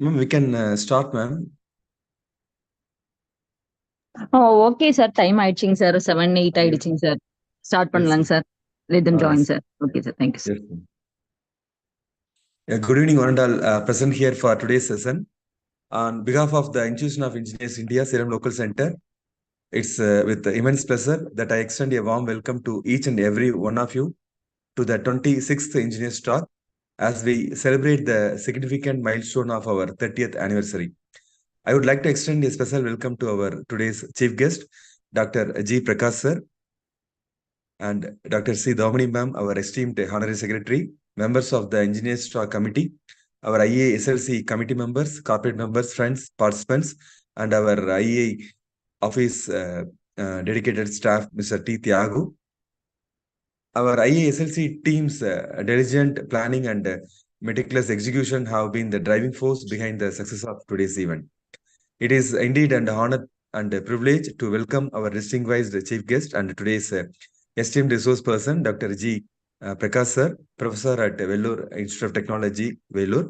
Ma'am, we can start, ma'am. Okay sir. Time ஆயிடுச்சுங்க sir. 7, 8 ஆயிடுச்சுங்க sir. Start Yes. பண்ணலாங்க sir. Let them Uh, join sir. Okay sir. Thank you sir. yes. Good evening, one and all present here for today's session. On behalf of the Institution of Engineers India, Salem Local Center, it's with immense pleasure that I extend a warm welcome to each and every one of you to the 26th Engineers Talk as we celebrate the significant milestone of our 30th anniversary. I would like to extend a special welcome to our today's chief guest, Dr. G. Prakash sir, and Dr. C. Domini ma'am, our esteemed Honorary Secretary, members of the Engineers Stock Committee, our IEI SLC committee members, corporate members, friends, participants, and our IEI office dedicated staff, Mr. T. Thiagu. Our IEI SLC team's diligent planning and meticulous execution have been the driving force behind the success of today's event. It is indeed an honor and a privilege to welcome our distinguished chief guest and today's esteemed resource person, Dr. G. Prakash sir, professor at Vellore Institute of Technology, Vellore.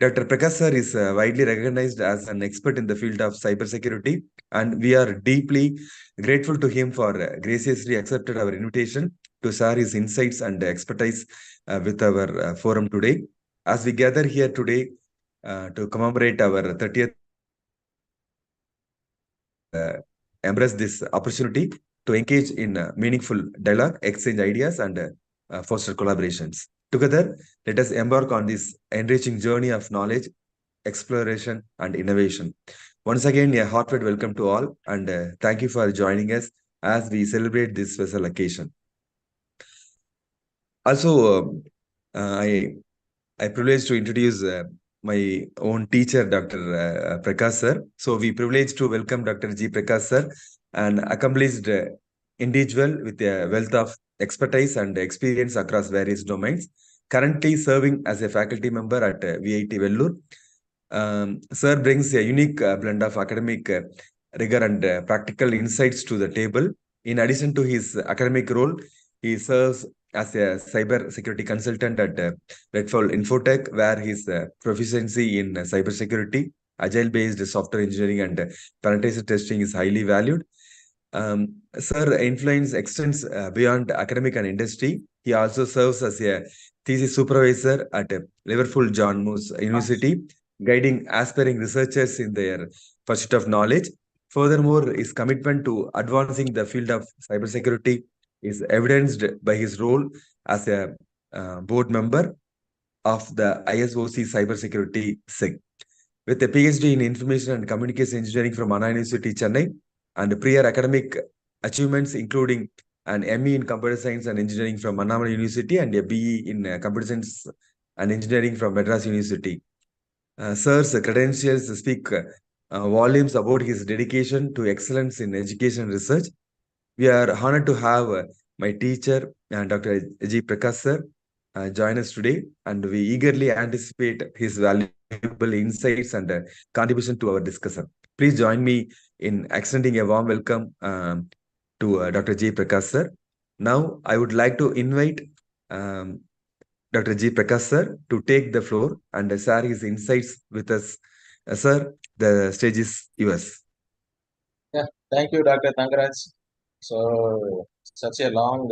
Dr. Prakash sir is widely recognized as an expert in the field of cybersecurity, and we are deeply grateful to him for graciously accepted our invitation to share his insights and expertise with our forum today. As we gather here today to commemorate our 30th embrace this opportunity to engage in meaningful dialogue, exchange ideas, and foster collaborations. Together, let us embark on this enriching journey of knowledge, exploration, and innovation. Once again, a heartfelt welcome to all, and thank you for joining us as we celebrate this special occasion. Also, I privileged to introduce my own teacher, Dr. Prakash sir. So we privileged to welcome Dr. G. Prakash sir, an accomplished individual with a wealth of expertise and experience across various domains, currently serving as a faculty member at VIT Vellore. Sir brings a unique blend of academic rigor and practical insights to the table. In addition to his academic role, he serves as a cyber security consultant at Redfall Infotech, where his proficiency in cybersecurity, agile-based software engineering, and penetration testing is highly valued. Sir influence extends beyond academic and industry. He also serves as a thesis supervisor at Liverpool John Moores University, guiding aspiring researchers in their pursuit of knowledge. Furthermore, his commitment to advancing the field of cybersecurity is evidenced by his role as a board member of the ISOC Cybersecurity SIG. With a PhD in Information and Communication Engineering from Anna University, Chennai, and prior academic achievements including an ME in Computer Science and Engineering from Annamalai University and a BE in Computer Science and Engineering from Madras University. Sir's credentials speak volumes about his dedication to excellence in education and research. We are honored to have my teacher, Dr. G. Prakash sir, join us today, and we eagerly anticipate his valuable insights and contribution to our discussion. Please join me in extending a warm welcome to Dr. G. Prakash sir. Now, I would like to invite um, Dr. G. Prakash sir to take the floor and share his insights with us. Sir, the stage is yours. Yeah, thank you, Dr. Tangaraj. So, such a long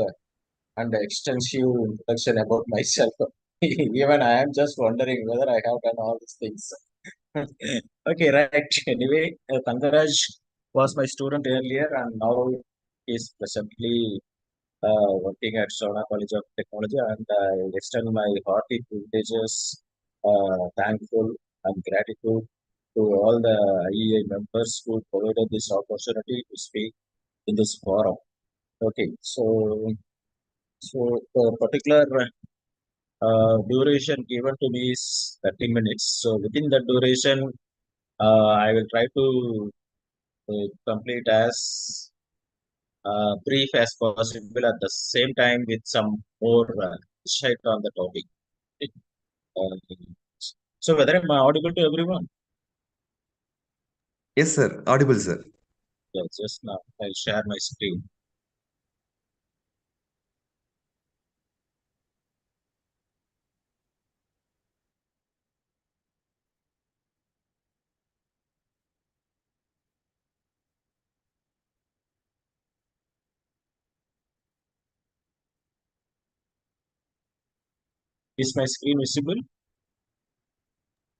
and extensive introduction about myself. Even I am just wondering whether I have done all these things. Okay, right. Anyway, Tangaraj was my student earlier, and now he is presently working at Sona College of Technology, and I extend my hearty privileges, thankful and gratitude to all the IEI members who provided this opportunity to speak in this forum. Okay, so the particular duration given to me is 30 minutes. So within that duration, I will try to complete as brief as possible at the same time with some more insight on the topic. Uh, so whether I'm audible to everyone? Yes, sir. Audible, sir. Yeah, just now I'll share my screen. Is my screen visible?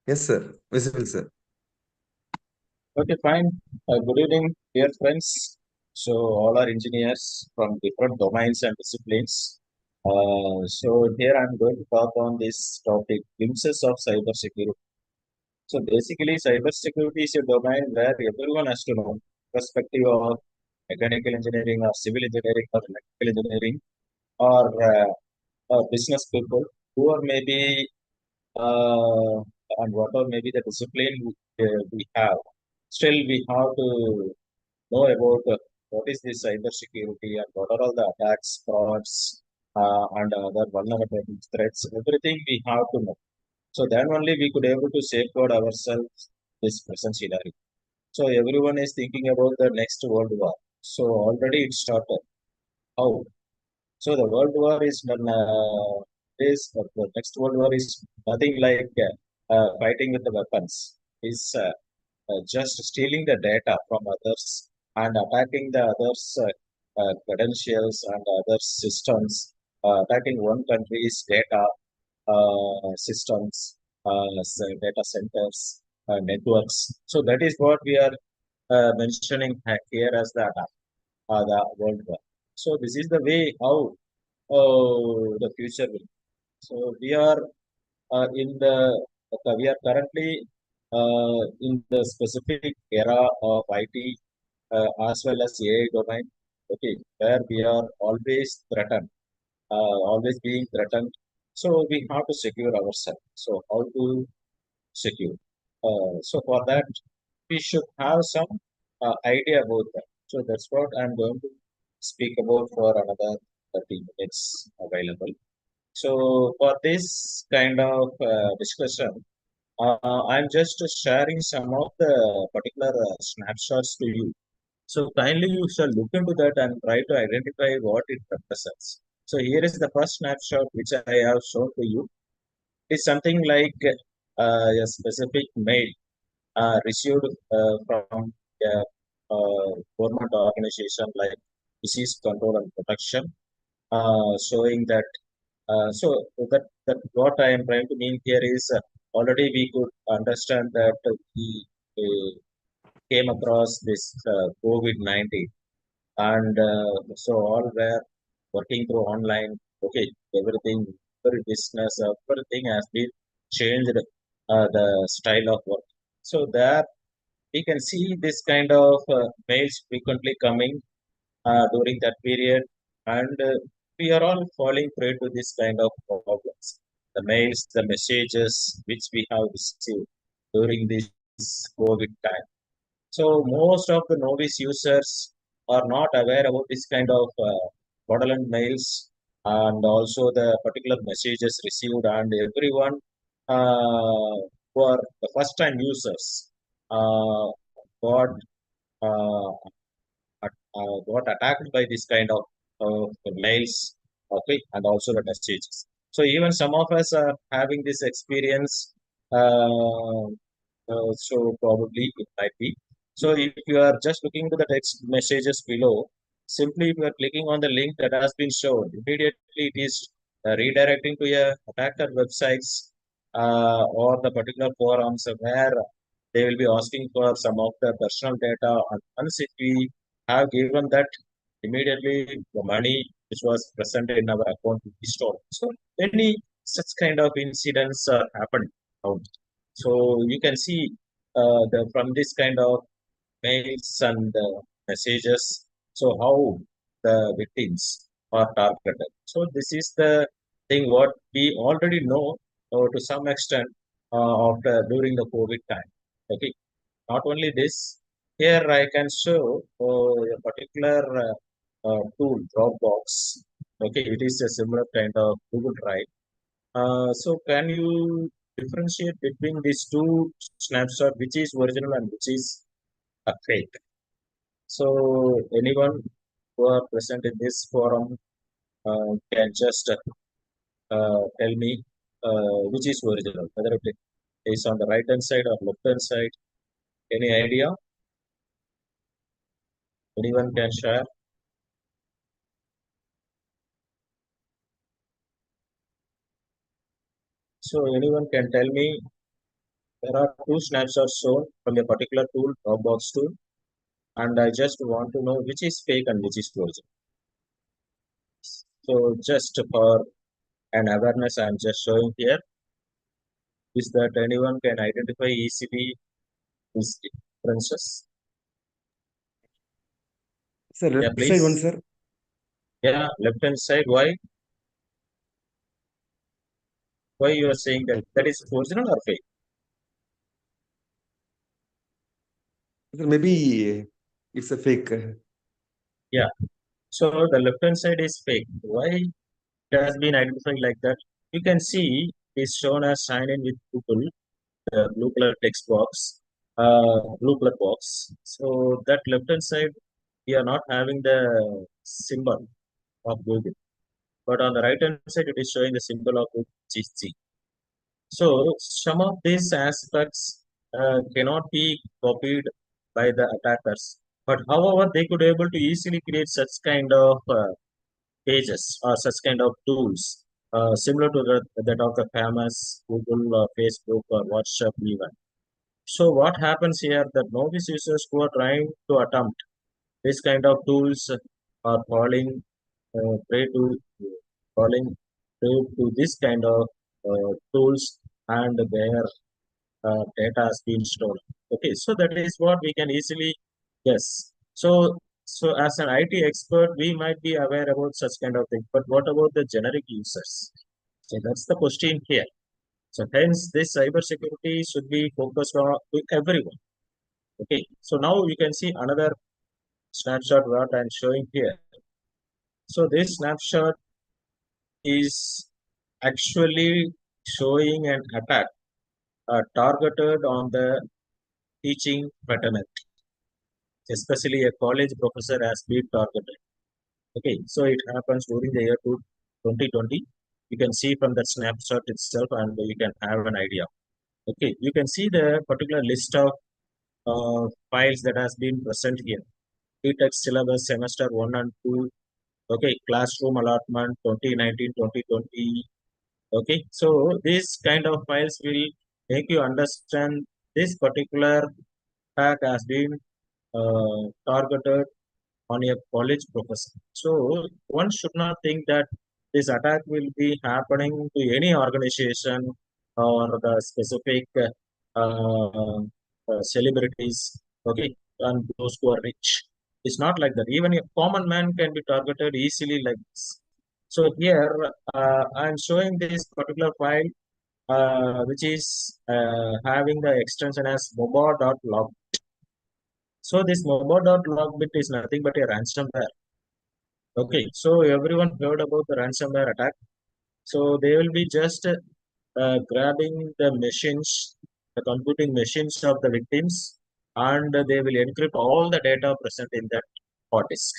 Yes, sir. Visible, sir. Okay, fine. Good evening, dear friends. So, all are engineers from different domains and disciplines. So, here I'm going to talk on this topic, glimpses of cybersecurity. So, basically, cybersecurity is a domain where everyone has to know, perspective of mechanical engineering or civil engineering or electrical engineering or business people who are maybe uh, and whatever maybe the discipline we have. Still, we have to know about what is this cyber security and what are all the attacks, frauds, and other vulnerability threats. Everything we have to know. So then only we could able to safeguard ourselves this present scenario. So everyone is thinking about the next world war. So already it started. How? So the world war is done. The next world war is nothing like fighting with the weapons. Is just stealing the data from others and attacking the others' credentials and other systems, attacking one country's data systems, data centers, networks. So that is what we are mentioning here as the world war. So this is the way how the future will. So we are currently in the specific era of IT as well as AI domain. Okay, where we are always threatened, always being threatened. So we have to secure ourselves. So how to secure? So for that, we should have some idea about that. So that's what I'm going to speak about for another 30 minutes available. So for this kind of discussion, I'm just sharing some of the particular snapshots to you. So kindly you shall look into that and try to identify what it represents. So here is the first snapshot which I have shown to you. It's something like a specific mail received from a government organization like Disease Control and Protection, showing that that what I am trying to mean here is already we could understand that we came across this COVID-19, and so all were working through online. Okay, everything, every business, everything has been changed. The style of work. So there we can see this kind of mails frequently coming during that period, and we are all falling prey to this kind of problems. The mails, the messages which we have received during this COVID time. So most of the novice users are not aware about this kind of fraudulent mails and also the particular messages received, and everyone who are the first time users uh, got uh, got attacked by this kind of mails, okay, and also the messages. So even some of us are having this experience. Uh, so probably it might be. So if you are just looking to the text messages below, simply if you are clicking on the link that has been shown, immediately it is redirecting to a attacker websites or the particular forums where they will be asking for some of the personal data. And once if we have given that, immediately the money which was present in our account will be stored. So many such kind of incidents are happening out. So you can see from this kind of mails and messages, so how the victims are targeted. So this is the thing what we already know to some extent after during the COVID time. Okay, not only this, here I can show a particular tool, Dropbox. Okay, it is a similar kind of Google Drive. So can you differentiate between these two snapshot, which is original and which is a fake? So anyone who are present in this forum can just tell me which is original, whether it is on the right hand side or left hand side. Any idea? Anyone can share? So anyone can tell me there are two snapshots shown from a particular tool, Dropbox tool, and I just want to know which is fake and which is frozen. So just for an awareness, I'm just showing here is that anyone can identify easily these differences. Sir, Yeah, left side one, please. sir. Yeah, left hand side. Why? Why you are saying that that is original or fake? Sir, maybe it's a fake. Yeah. So the left hand side is fake. Why it has been identified like that? You can see it's shown as sign in with Google, the blue color text box, blue color box. So that left hand side, we are not having the symbol of Google, but on the right hand side, it is showing the symbol of Google, which is G. So some of these aspects cannot be copied by the attackers, but however, they could able to easily create such kind of pages or such kind of tools similar to that of the famous Google, Facebook, or WhatsApp even. So what happens here that novice users who are trying to attempt this kind of tools are prey to falling prey to this kind of tools and their data has been stolen. Okay, so that is what we can easily guess. So as an IT expert, we might be aware about such kind of thing. But what about the generic users? So that's the question here. So hence, this cybersecurity should be focused on to everyone. Okay, so now you can see another snapshot what I'm showing here. So this snapshot is actually showing an attack targeted on the teaching fraternity, especially a college professor has been targeted. Okay, so it happens during the year 2020. You can see from that snapshot itself, and you can have an idea. Okay, you can see the particular list of files that has been present here. Text syllabus semester 1 and 2. Okay, classroom allotment 2019-2020. Okay, so these kind of files will make you understand this particular attack has been targeted on a college professor. So one should not think that this attack will be happening to any organization or the specific celebrities, okay, and those who are rich. It's not like that. Even a common man can be targeted easily like this. So here I'm showing this particular file which is having the extension as mobo.log. So this mobo.log bit is nothing but a ransomware. Okay, so everyone heard about the ransomware attack. So they will be just grabbing the machines, the computing machines of the victims, and they will encrypt all the data present in that hard disk.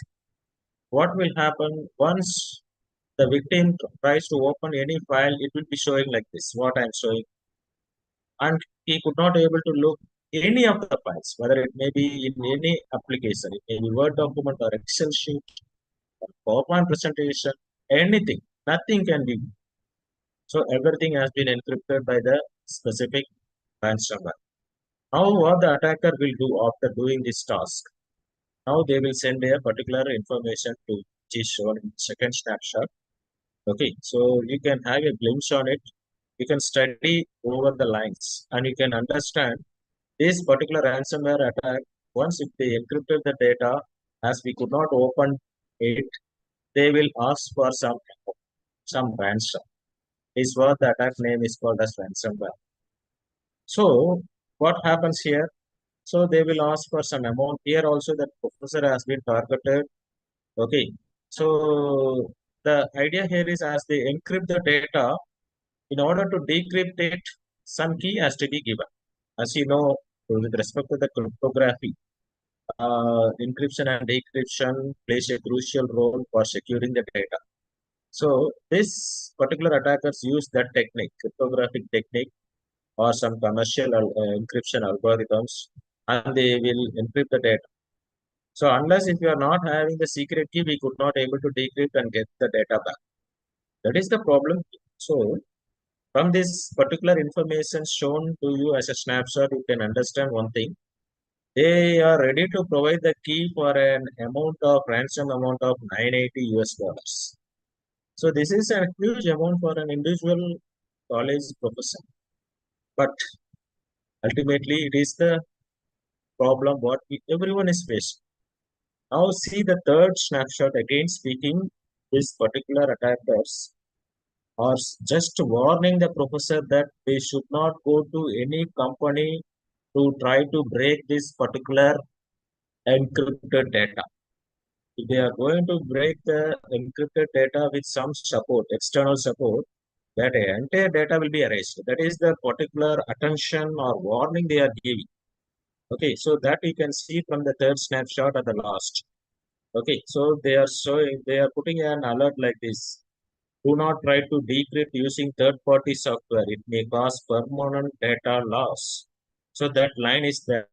What will happen once the victim tries to open any file? It will be showing like this, what I am showing, and he could not able to look any of the files, whether it may be in any application, it may be Word document or Excel sheet, PowerPoint presentation, anything, nothing can be. So everything has been encrypted by the specific ransomware. Now what the attacker will do after doing this task? Now they will send a particular information to which is shown in second snapshot. Okay, so you can have a glimpse on it. You can study over the lines and you can understand this particular ransomware attack. Once if they encrypted the data, as we could not open it, they will ask for some ransom. Is what the attack name is called as ransomware. So what happens here? So they will ask for some amount. Here also the professor has been targeted. Okay. So the idea here is as they encrypt the data, in order to decrypt it, some key has to be given. As you know, with respect to the cryptography, encryption and decryption plays a crucial role for securing the data. So this particular attackers use that technique, cryptographic technique, or some commercial encryption algorithms, and they will encrypt the data. So unless if you are not having the secret key, we could not able to decrypt and get the data back. That is the problem. So From this particular information shown to you as a snapshot, you can understand one thing. They are ready to provide the key for an amount of ransom amount of 980 US dollars. So this is a huge amount for an individual college professor. But ultimately, it is the problem what everyone is facing. Now see the third snapshot again speaking. These particular attackers are just warning the professor that they should not go to any company to try to break this particular encrypted data. If they are going to break the encrypted data with some support, external support, that entire data will be erased. That is the particular attention or warning they are giving. Okay, so that you can see from the third snapshot at the last. Okay, so they are showing, they are putting an alert like this. Do not try to decrypt using third-party software. It may cause permanent data loss. So that line is there.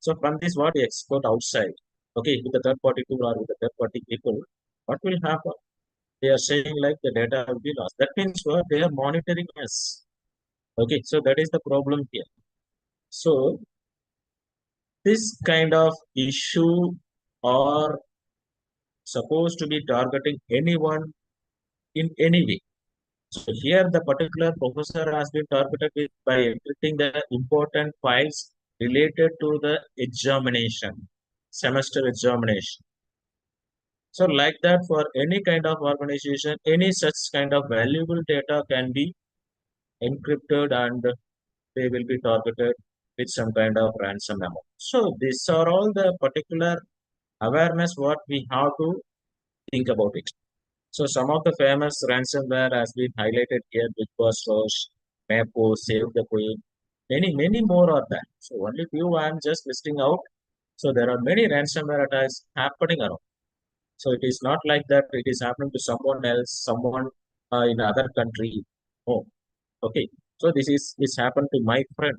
So from this, what we export outside, okay, with the third-party tool or with the third-party people, what will happen? They are saying like the data will be lost. That means what they are monitoring us. Okay, so that is the problem here. So this kind of issue are supposed to be targeting anyone in any way. So here the particular professor has been targeted by encrypting the important files related to the examination, semester examination. So like that for any kind of organization, any such kind of valuable data can be encrypted and they will be targeted with some kind of ransom amount. So these are all the particular awareness what we have to think about it. So some of the famous ransomware has been highlighted here, Big Boss Rush, Mapo, Save the Queen, many more are there. So only few I am just listing out. So there are many ransomware attacks happening around. So it is not like that it is happening to someone else, someone in other country. Oh, okay. So this happened to my friend,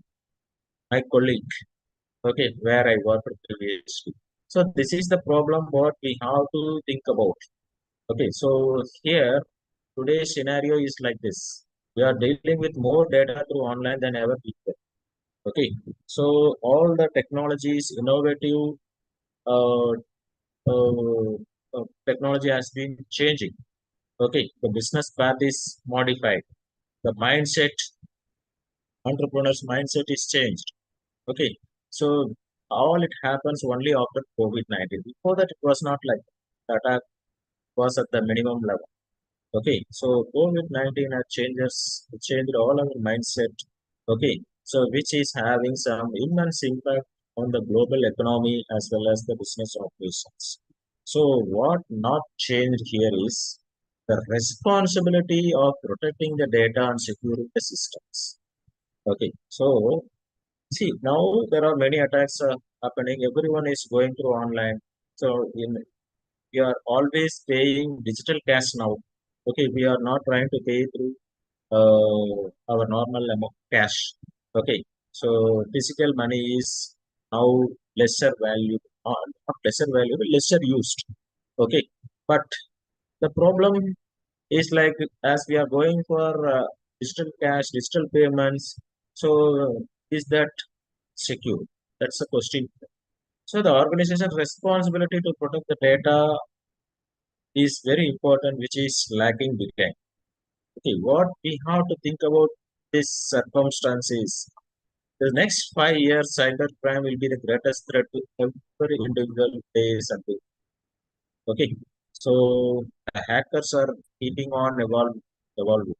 my colleague, okay, where I worked previously. So this is the problem what we have to think about. Okay, so here today's scenario is like this. We are dealing with more data through online than ever before. Okay, so all the technologies, innovative uh, uh, technology has been changing. Okay, the business path is modified. The mindset, entrepreneur's mindset is changed. Okay, so all it happens only after COVID-19. Before that, it was not like that. Attack was at the minimum level. Okay, so COVID-19 has changed all our mindset. Okay, so which is having some immense impact on the global economy as well as the business operations. So what not changed here is the responsibility of protecting the data and securing the systems. Okay, so see now there are many attacks happening. Everyone is going through online. So we are always paying digital cash now. Okay, we are not trying to pay through our normal amount cash. Okay, so physical money is now lesser value, not lesser value, but lesser used. Okay, but the problem is like as we are going for digital cash, digital payments. So is that secure? That's the question. So the organization's responsibility to protect the data is very important, which is lacking behind. Okay, what we have to think about this circumstances. The next 5 years, cybercrime will be the greatest threat to every individual face and day. Okay, so the hackers are keeping on evolving.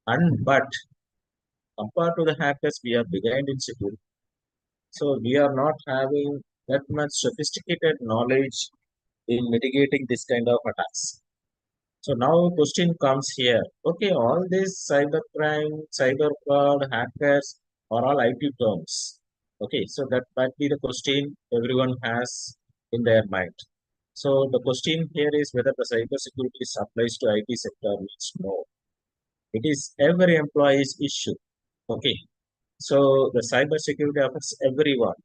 And but compared to the hackers, we are behind in security. So we are not having that much sophisticated knowledge in mitigating this kind of attacks. So now question comes here. Okay, all these cybercrime, cyber fraud, hackers are all IT terms. Okay, so that might be the question everyone has in their mind. So the question here is whether the cybersecurity applies to IT sector means no. It is every employee's issue. Okay, so the cybersecurity affects everyone.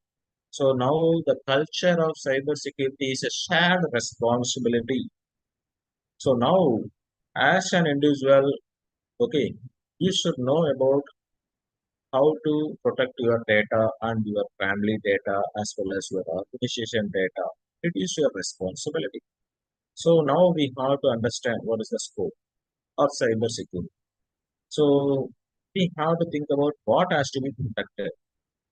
So now the culture of cybersecurity is a shared responsibility. So now, as an individual, okay, you should know about how to protect your data and your family data as well as your organization data. It is your responsibility. So now we have to understand what is the scope of cybersecurity. So we have to think about what has to be protected.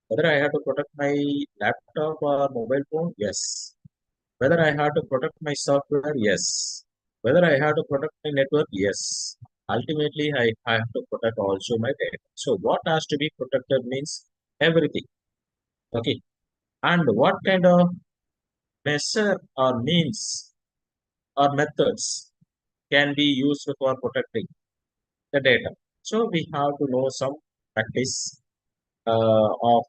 Whether I have to protect my laptop or mobile phone, yes. Whether I have to protect my software, yes. Whether I have to protect my network, yes. Ultimately, I have to protect also my data. So what has to be protected means everything. Okay. And what kind of measure or means or methods can be used for protecting the data. So we have to know some practice of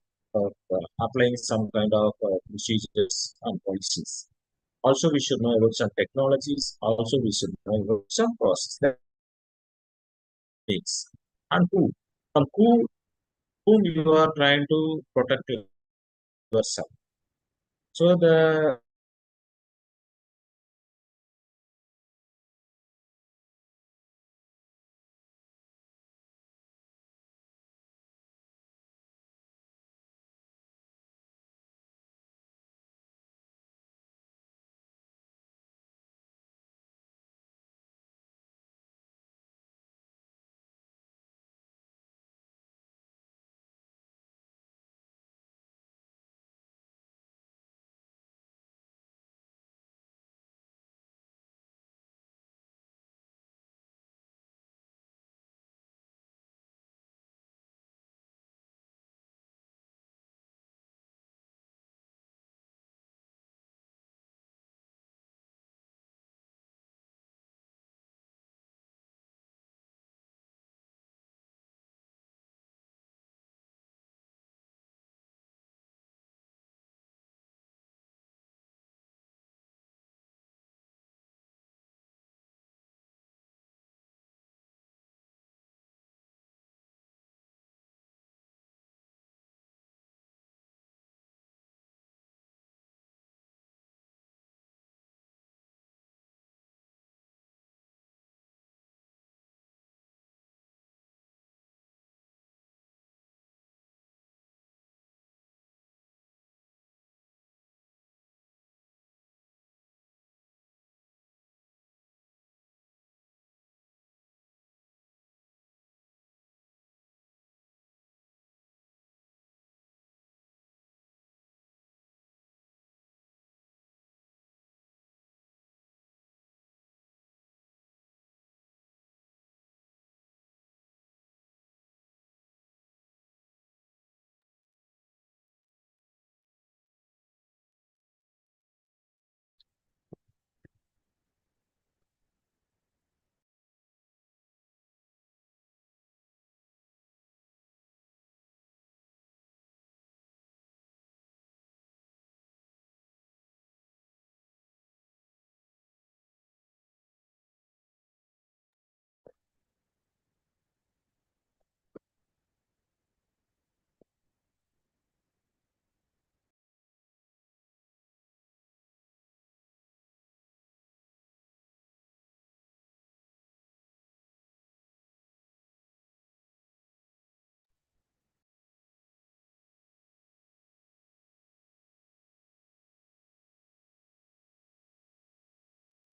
applying some kind of procedures and policies. Also, we should know about some technologies. Also, we should know about some process techniques and from whom you are trying to protect yourself. So the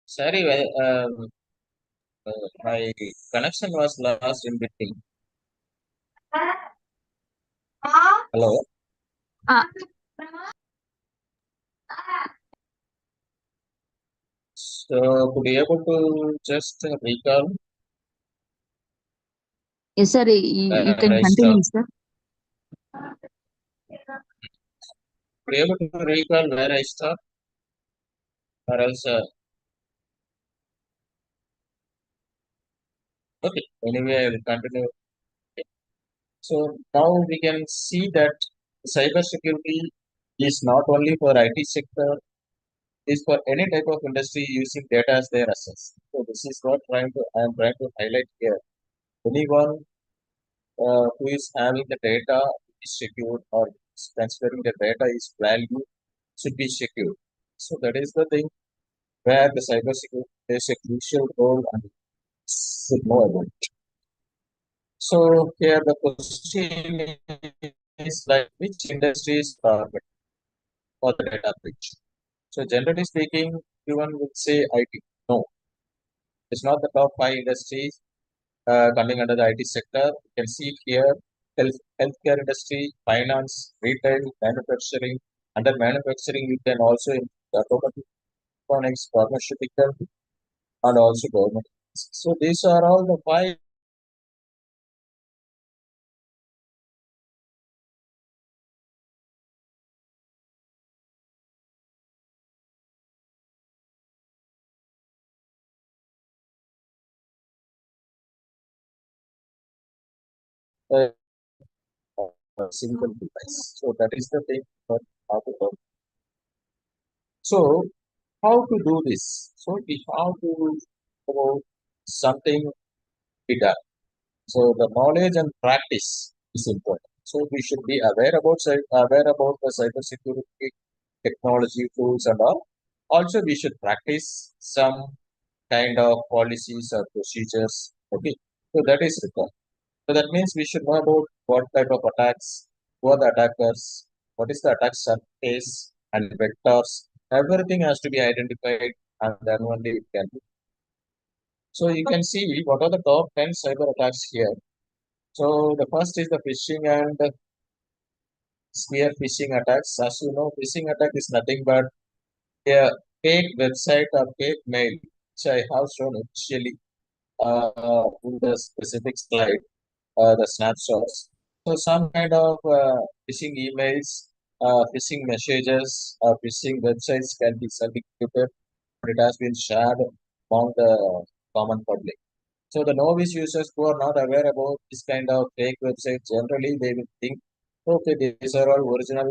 sorry, my connection was lost in between. Hello. Ah, So could you able to just recall yes, sir. You where can I start? continue, sir. Could you able to recall where I start, or else? Okay. Anyway, I will continue. So now we can see that cybersecurity is not only for IT sector, is for any type of industry using data as their assets. So this is what I am trying to highlight here. Anyone who is having the data is secured or transferring the data is value should be secure. So that is the thing where the cybersecurity plays a crucial role and should know about it. So here the question is like which industries are for the data breach? So generally speaking, everyone would say IT. No, it's not the top five industries coming under the IT sector. You can see here healthcare industry, finance, retail, manufacturing. Under manufacturing, you can also include automotive, electronics, pharmaceutical, and also government. So these are all the five uh, single device. So that is the thing that how to talk. So how to do this? So we have to about something be done. So the knowledge and practice is important. So we should be aware about the cybersecurity technology tools and all. Also, we should practice some kind of policies or procedures. Okay, so that is required. So that means we should know about what type of attacks, who are the attackers, what is the attack surface and vectors. Everything has to be identified and then only it can be. So you can see what are the top 10 cyber attacks here. So the first is the phishing and spear phishing attacks. As you know, phishing attack is nothing but a fake website or fake mail, which I have shown initially in the specific slide, the snapshots. So some kind of phishing emails, phishing messages, phishing websites can be circulated. It has been shared among the common public. So the novice users who are not aware about this kind of fake websites, generally they will think, okay, these are all original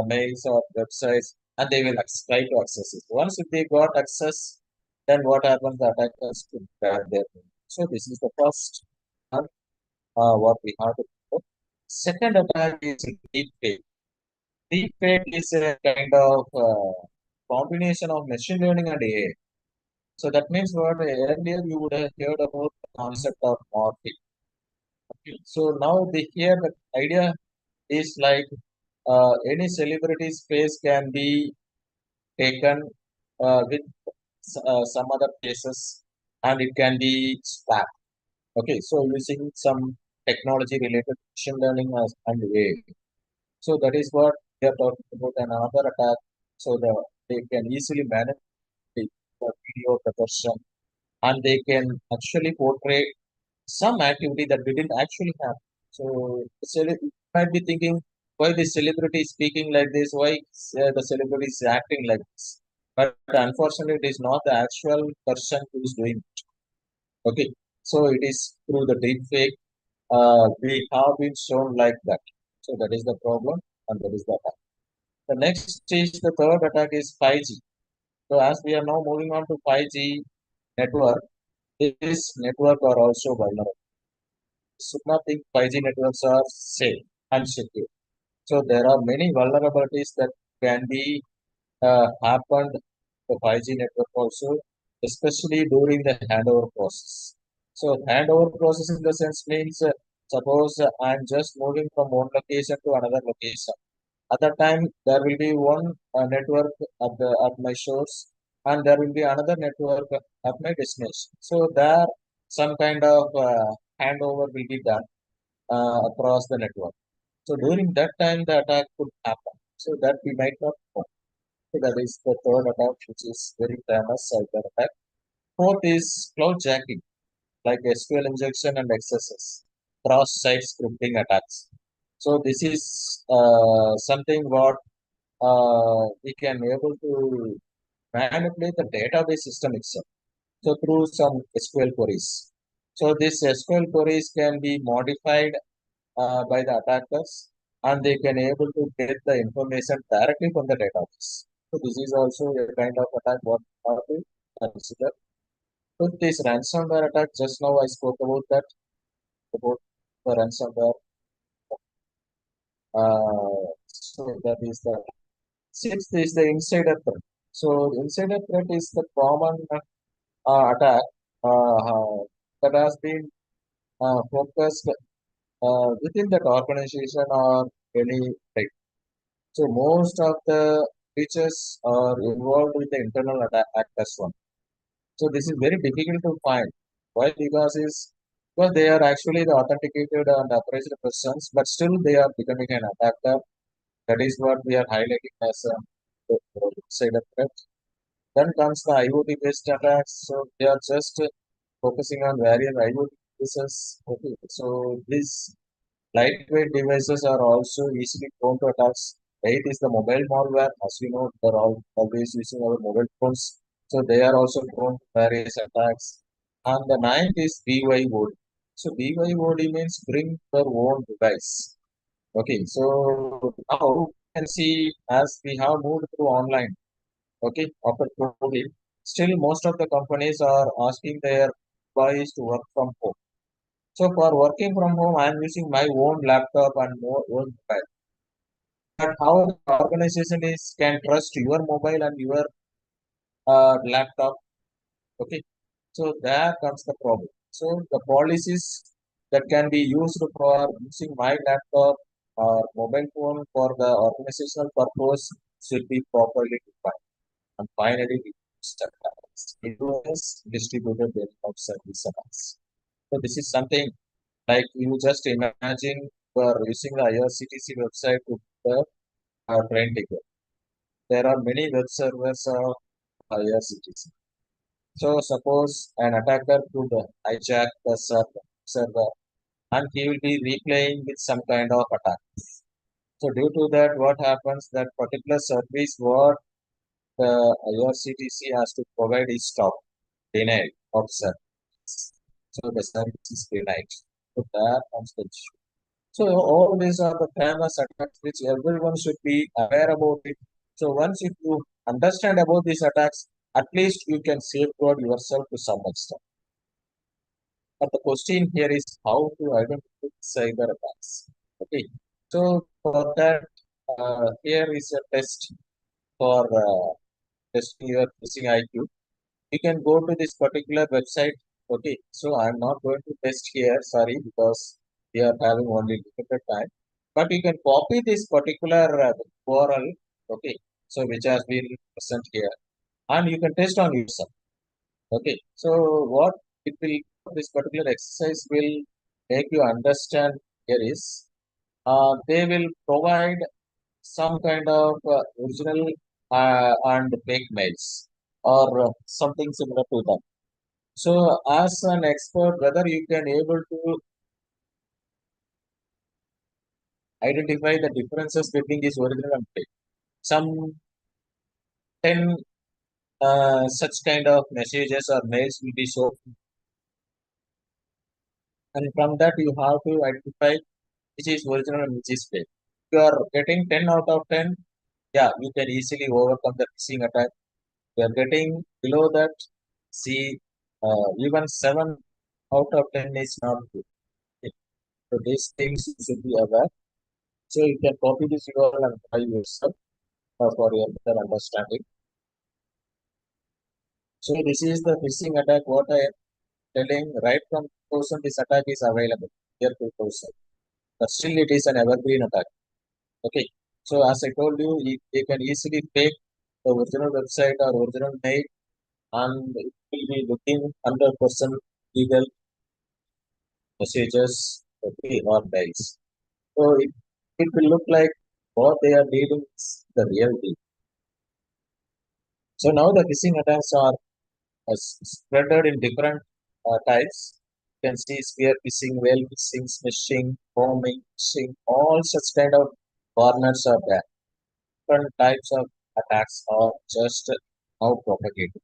mails or websites, and they will try to access it. Once if they got access, then what happens? The attackers could grab their mail. So this is the first one, what we have to do. Second attack is deepfake. Deepfake is a kind of combination of machine learning and AI. So that means what earlier you would have heard about the concept of morphing. So now here the idea is like any celebrity's face can be taken with some other faces and it can be swapped. Okay, so using some technology related machine learning and AI. So that is what we are talking about another attack. So they can easily manage the video protection and they can actually portray some activity that didn't actually happen. So you might be thinking, why the celebrity is speaking like this? Why the celebrity is acting like this? But unfortunately, it is not the actual person who is doing it. Okay, so it is through the deep fake. We have been shown like that. So that is the problem, and that is the attack. The next is the third attack is 5G. So as we are now moving on to 5G network, this network are also vulnerable. Should not think 5G networks are safe and secure. So there are many vulnerabilities that can be happened the 5G network also, especially during the handover process. So handover process in the sense means suppose I'm just moving from one location to another location. At that time, there will be one network at my source, and there will be another network at my destination. So there, some kind of handover will be done across the network. So during that time, the attack could happen. So that we might not know. So that is the third attack, which is very famous cyber attack. Fourth is cloud jacking, like SQL injection and XSS, cross-site scripting attacks. So this is something what we can able to manipulate the database system itself. So through some SQL queries. So this SQL queries can be modified by the attackers and they can able to get the information directly from the database. So this is also a kind of attack what we have to consider. So this ransomware attack, just now I spoke about that, about the ransomware. So that is the sixth is the insider threat. So insider threat is the common attack that has been focused within that organization or any type. So most of the features are involved with the internal attack as one. So this is very difficult to find. Why? Because they are actually the authenticated and authorized persons, but still they are becoming an attacker. That is what we are highlighting as a insider threat. Then comes the IoT based attacks. So they are just focusing on various IoT devices. Okay. So these lightweight devices are also easily prone to attacks. Eighth is the mobile malware. As you know, they're all always using our mobile phones. So they are also prone to various attacks. And the ninth is BYOD. So BYOD means bring your own device. Okay, so now you can see as we have moved to online, okay, after COVID, still most of the companies are asking their employees to work from home. So for working from home, I am using my own laptop and more own mobile. But how the organization is can trust your mobile and your laptop? Okay, so there comes the problem. So the policies that can be used for using my laptop or mobile phone for the organizational purpose should be properly defined. And finally, influence distributed network service attacks. So this is something like you just imagine you are using the IRCTC website to book the train ticket. There are many web servers of IRCTC. So suppose an attacker could hijack the server and he will be replaying with some kind of attack. So due to that, what happens that particular service what the IRCTC has to provide is stopped, denied of service. So the service is denied. So there comes the issue. So all these are the famous attacks which everyone should be aware about it. So once if you understand about these attacks, at least you can safeguard yourself to some extent. But the question here is how to identify cyber attacks. Okay. So for that, here is a test for testing your phishing IQ. You can go to this particular website. Okay. So I'm not going to test here. Sorry, because we are having only limited time. But you can copy this particular URL. Okay. So which has been present here, and you can test on yourself. Okay, so what it will this particular exercise will make you understand here is they will provide some kind of original and fake mails or something similar to that. So as an expert, whether you can able to identify the differences between this original and fake. Some 10 such kind of messages or mails will be shown, and from that you have to identify which is original and which is fake. If you are getting 10 out of 10, yeah, you can easily overcome the phishing attack. If you are getting below that, see, even 7 out of 10 is not good. Okay. So these things you should be aware. So you can copy this URL and try yourself for your better understanding. So this is the phishing attack. What I am telling right from 2000, this attack is available. Year 2000. But still it is an evergreen attack. Okay. So as I told you, you can easily fake the original website or original mail and it will be looking 100% legal messages, okay, or mails. So it will look like what they are dealing is the real deal. So now the phishing attacks are spreaded in different types. You can see spear phishing, whale phishing, smishing, homing, phishing, all such kind of corners are there. Different types of attacks are just now propagated.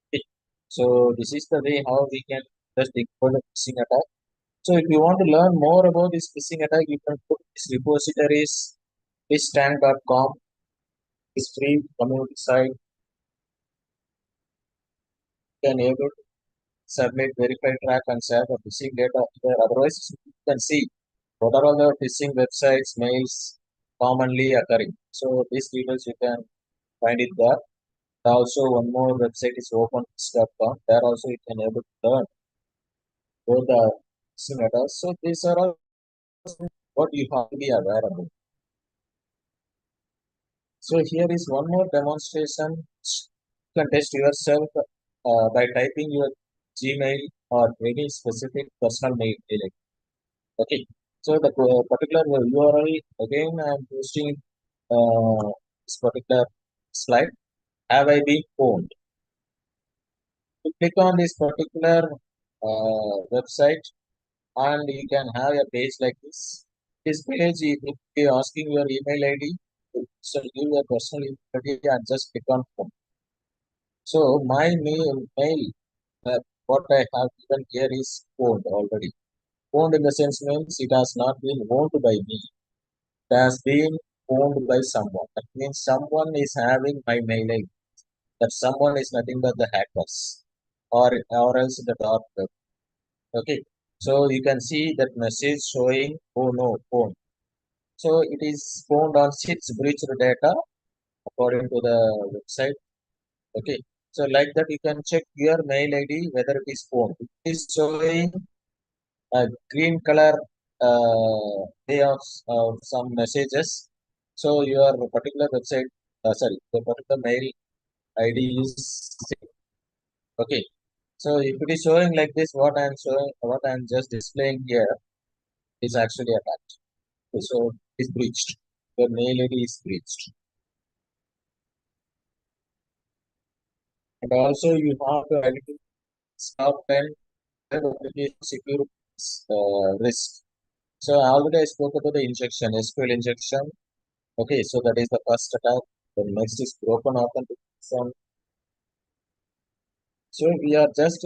Okay. So this is the way how we can just decode a phishing attack. So if you want to learn more about this phishing attack, you can put this repositories, phishtank.com, this free community site. You can able to submit, verify, track, and share the phishing data there. Otherwise, you can see what are all the phishing websites, mails, commonly occurring. So these details you can find it there. Also, one more website is openbooks.com. There also you can able to learn both the matters. So these are all what you have to be aware about. So here is one more demonstration. You can test yourself by typing your Gmail or any specific personal mail. Okay. So the particular URL again I am posting this particular slide. Have I been phoned? You click on this particular website and you can have a page like this. This page it will be asking your email ID. So give your personal email ID and just click on phone. So my mail what I have given here is phoned already. Phoned in the sense means it has not been owned by me. It has been owned by someone. That means someone is having my mail ID. That someone is nothing but the hackers or else the dark web. Okay. So you can see that message showing, oh no, phone. So it is found on 6 breached data according to the website. Okay. So like that you can check your mail ID whether it is phone. It is showing a green color way of some messages. So your particular website, sorry, the particular mail ID is safe. Okay. So if it is showing like this, what I am showing, what I am just displaying here is actually attacked. Okay, so it is breached. Your mail ID is breached. And also you have to identify top 10 web application security risk. So already I spoke about the injection, SQL injection. Okay, so that is the first attack. The next is broken authentication. So we are just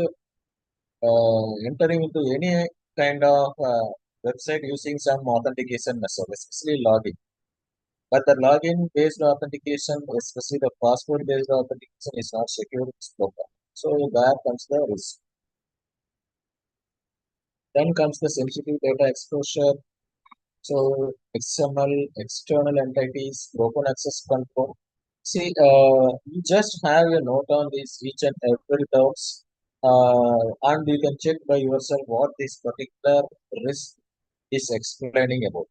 entering into any kind of website using some authentication method, especially login. But the login based authentication, especially the password based authentication, is not secure. It's broken. So there comes the risk. Then comes the sensitive data exposure. So XML, external entities, broken access control. See, you just have a note on this each and every doubts, and you can check by yourself what this particular risk is explaining about.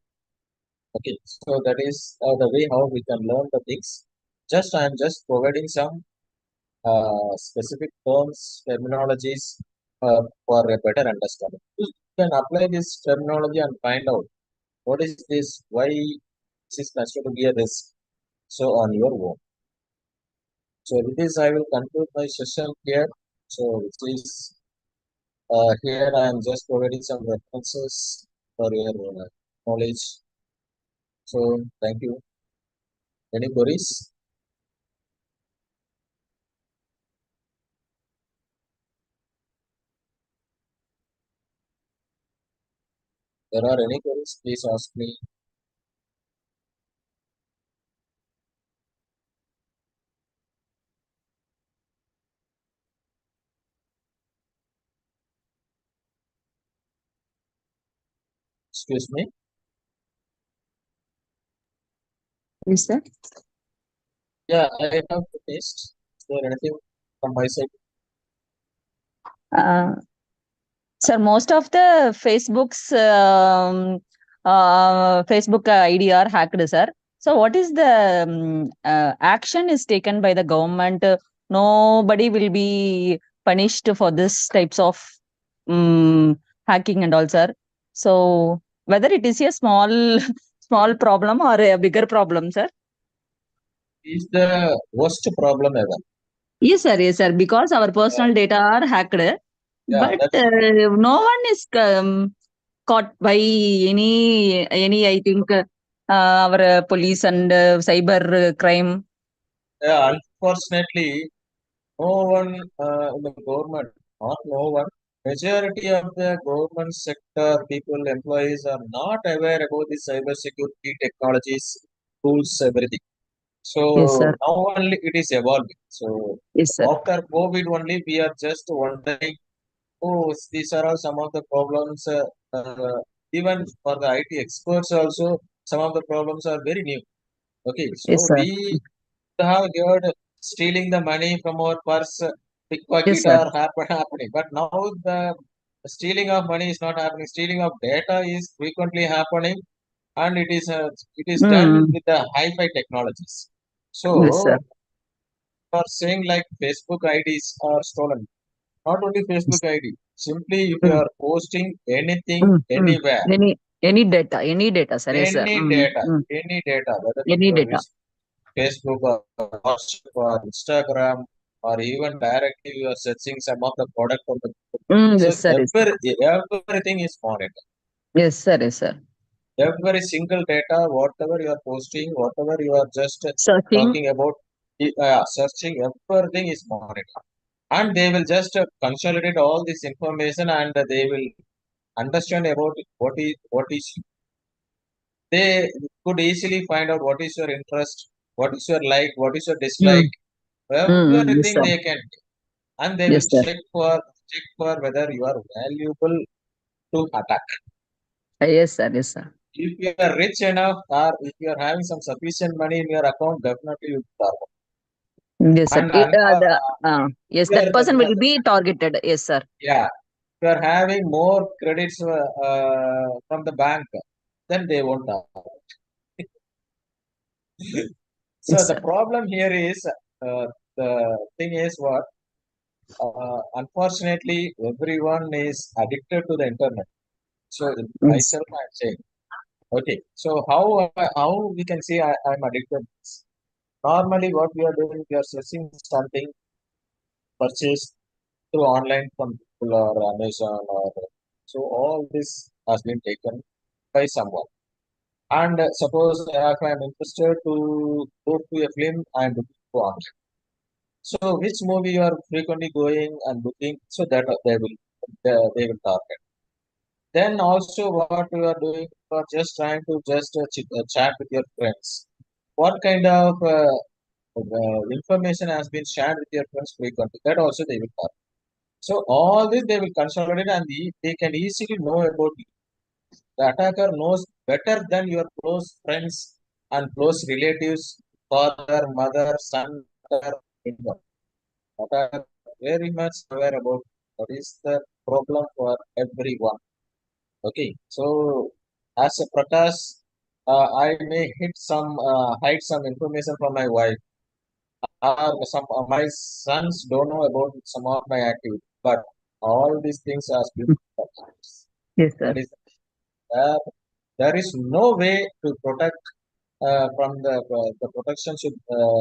Okay, so that is the way how we can learn the things. Just I am just providing some specific terms, terminologies for a better understanding. You can apply this terminology and find out what is this, why this is considered to be a risk. So on your own. So with this, I will conclude my session here. So which is here I am just providing some references for your knowledge. So thank you. Any queries? There are any queries? Please ask me. Excuse me. Yes, sir. Yeah, I have finished. Is there anything from my side? Uh, Sir, most of the Facebook ID are hacked, sir. So, what is the action is taken by the government? Nobody will be punished for this types of hacking and all, sir. So, whether it is a small small problem or a bigger problem, sir? Is the worst problem ever. Yes, sir. Because our personal data are hacked, Yeah, but that's no one is caught by any I think our police and cyber crime. yeah. Unfortunately, no one in the government, not no one. Majority of the government sector people, employees are not aware about the cyber security technologies, tools, everything. Yes, sir. So now only it is evolving. So Yes, sir. after COVID only we are just wondering, oh, these are all some of the problems. Even for the IT experts also, some of the problems are very new. Okay, so Yes, sir. we have heard stealing the money from our purse, Yes, pickpocket sir. are happening. But now the stealing of money is not happening. Stealing of data is frequently happening, and it is done Mm. with the hi-fi technologies. Yes, sir. So, are saying like Facebook IDs are stolen. Not only Facebook Yes. ID. Simply, if you Mm. are posting anything Mm. Mm. anywhere, Any data, sir. Yes, sir. any data, whether Any you data. use Facebook or WhatsApp or Instagram, or even directly you are searching some of the product on the so Yes, sir. Yes, sir. everything is monitored. Yes, sir. Yes, sir. Every single data, whatever you are posting, whatever you are just Searching. talking about, searching, everything is monitored. And they will just consolidate all this information, and they will understand about what is they could easily find out what is your interest, what is your like, what is your dislike, Mm. Yes, everything sir. they can, and they will Yes, sir. check for whether you are valuable to attack. Yes, sir. Yes, sir. If you are rich enough, or if you are having some sufficient money in your account, definitely you target. Yes, sir. And Yes, you are that person will be targeted. Yes, sir. yeah, if you are having more credits from the bank, then they won't target. So Yes, the sir. problem here is the thing is what unfortunately everyone is addicted to the internet. So in Yes. myself, I'm saying okay. So how we can say I'm addicted? Normally, what we are doing, we are searching something purchased through online from Google or Amazon or so all this has been taken by someone. And suppose if I'm interested to go to a film, I'm looking for online. So which movie you are frequently going and looking, so that they will target. Then also what you are doing, you are just trying to just chat with your friends. What kind of information has been shared with your friends frequently? That also they will target. So all this they will consolidate, and they can easily know about you. The attacker knows better than your close friends and close relatives, father, mother, son, daughter, anyone. Attacker very much aware about what is the problem for everyone. Okay, so as a Prakash, I may hide some information from my wife, or some my sons don't know about some of my activities, but all these things has been Yes, sir. that is there. There is no way to protect from the protection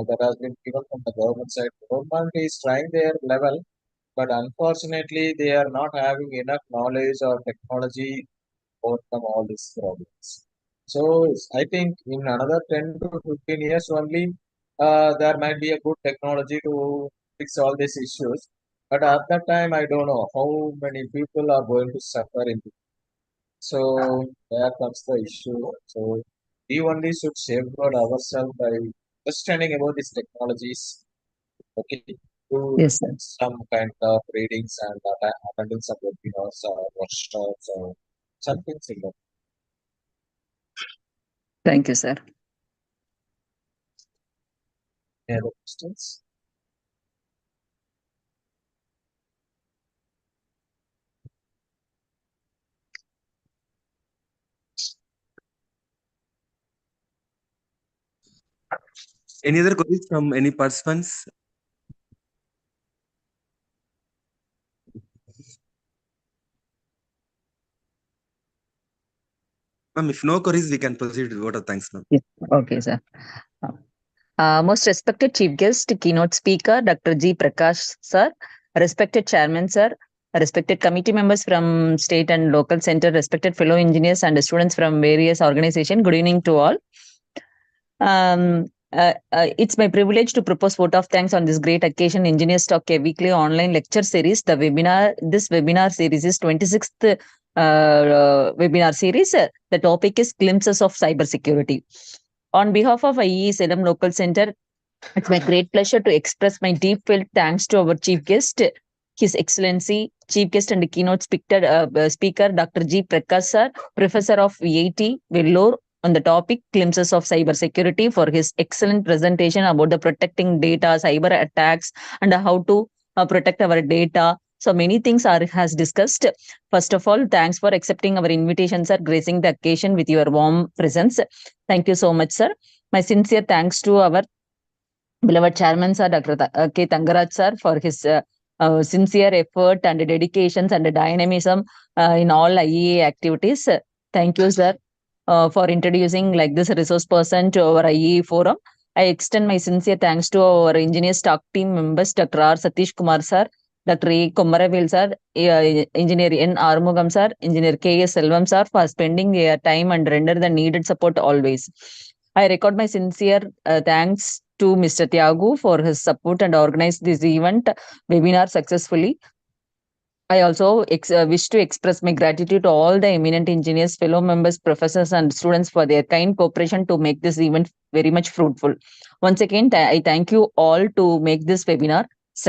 that has been given from the government side. Government is trying their level, but unfortunately, they are not having enough knowledge or technology to overcome all these problems. So I think in another 10 to 15 years only, there might be a good technology to fix all these issues. But at that time, I don't know how many people are going to suffer in. So there comes the issue. So we only should safeguard ourselves by understanding about these technologies. Okay, do Yes, sir. some kind of readings and attending some webinars or workshops or something similar. Thank you, sir. Any other questions? Any other queries from any participants? Ma'am, if no queries, we can proceed with vote of thanks now. Yes. Okay, sir. Most respected chief guest, keynote speaker, Dr. G. Prakash, sir. Respected chairman, sir. Respected committee members from state and local center, respected fellow engineers and students from various organizations. Good evening to all. It's my privilege to propose vote of thanks on this great occasion, Engineers Talk, a weekly online lecture series. This webinar series is 26th webinar series. The topic is Glimpses of Cybersecurity. On behalf of IEI Salem Local Center, it's my great pleasure to express my deep felt thanks to our chief guest, His Excellency, Chief Guest and Keynote Speaker, Dr. G. Prakash Sir, Professor of VAT, Vellore, on the topic Glimpses of Cybersecurity for his excellent presentation about the protecting data, cyber attacks, and how to protect our data. So many things are has discussed. First of all, thanks for accepting our invitation, sir, gracing the occasion with your warm presence. Thank you so much, sir. My sincere thanks to our beloved chairman, sir, Dr. K. Tangaraj, sir, for his sincere effort and dedications and dynamism in all IEA activities. Thank you, sir, for introducing like this resource person to our IEA forum. I extend my sincere thanks to our engineer stock team members, Dr. R. Satish Kumar, sir, Dr. A. Komaravil, sir, Engineer N. Armugam, sir, Engineer K. S. Selvam, sir, for spending their time and render the needed support always. I record my sincere thanks to Mr. Tiagu for his support and organized this event webinar successfully. I also wish to express my gratitude to all the eminent engineers, fellow members, professors, and students for their kind cooperation to make this event very much fruitful. Once again, I thank you all to make this webinar.